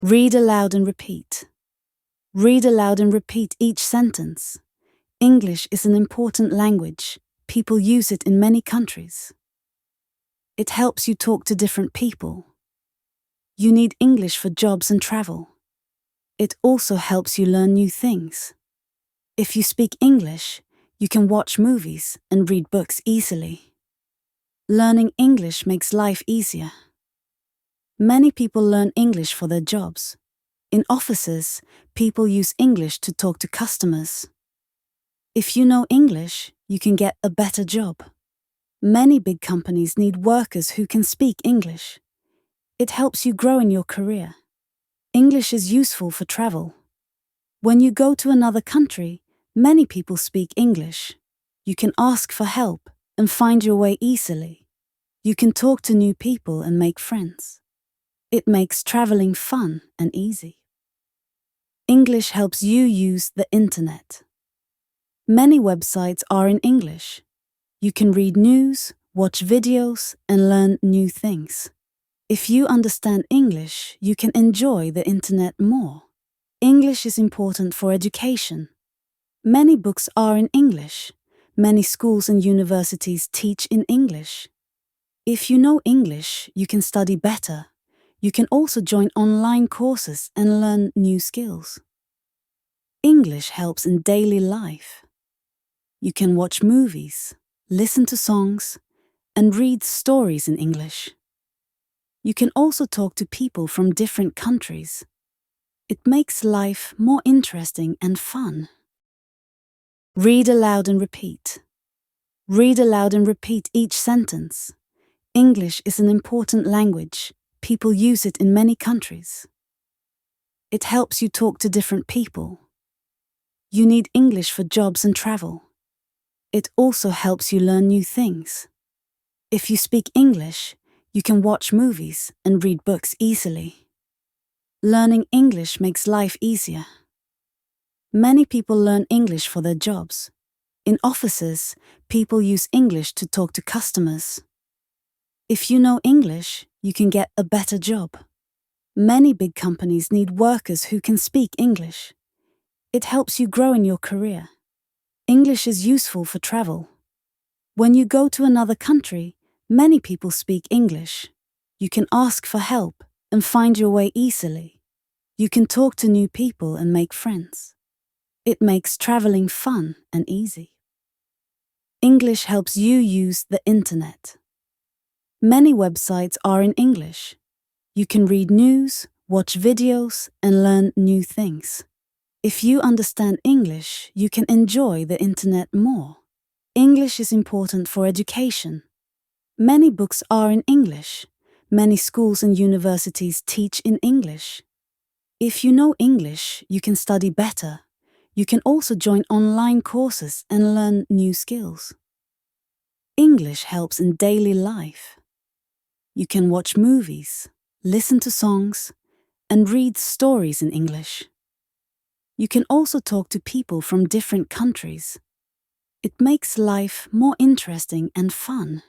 Read aloud and repeat. Read aloud and repeat each sentence. English is an important language. People use it in many countries. It helps you talk to different people. You need English for jobs and travel. It also helps you learn new things. If you speak English, you can watch movies and read books easily. Learning English makes life easier. Many people learn English for their jobs. In offices, people use English to talk to customers. If you know English, you can get a better job. Many big companies need workers who can speak English. It helps you grow in your career. English is useful for travel. When you go to another country, many people speak English. You can ask for help and find your way easily. You can talk to new people and make friends. It makes traveling fun and easy. English helps you use the internet. Many websites are in English. You can read news, watch videos, and learn new things. If you understand English, you can enjoy the internet more. English is important for education. Many books are in English. Many schools and universities teach in English. If you know English, you can study better. You can also join online courses and learn new skills. English helps in daily life. You can watch movies, listen to songs, and read stories in English. You can also talk to people from different countries. It makes life more interesting and fun. Read aloud and repeat. Read aloud and repeat each sentence. English is an important language. People use it in many countries. It helps you talk to different people. You need English for jobs and travel. It also helps you learn new things. If you speak English, you can watch movies and read books easily. Learning English makes life easier. Many people learn English for their jobs. In offices, people use English to talk to customers. If you know English, you can get a better job. Many big companies need workers who can speak English. It helps you grow in your career. English is useful for travel. When you go to another country, many people speak English. You can ask for help and find your way easily. You can talk to new people and make friends. It makes traveling fun and easy. English helps you use the internet. Many websites are in English. You can read news, watch videos, and learn new things. If you understand English, you can enjoy the internet more. English is important for education. Many books are in English. Many schools and universities teach in English. If you know English, you can study better. You can also join online courses and learn new skills. English helps in daily life. You can watch movies, listen to songs, and read stories in English. You can also talk to people from different countries. It makes life more interesting and fun.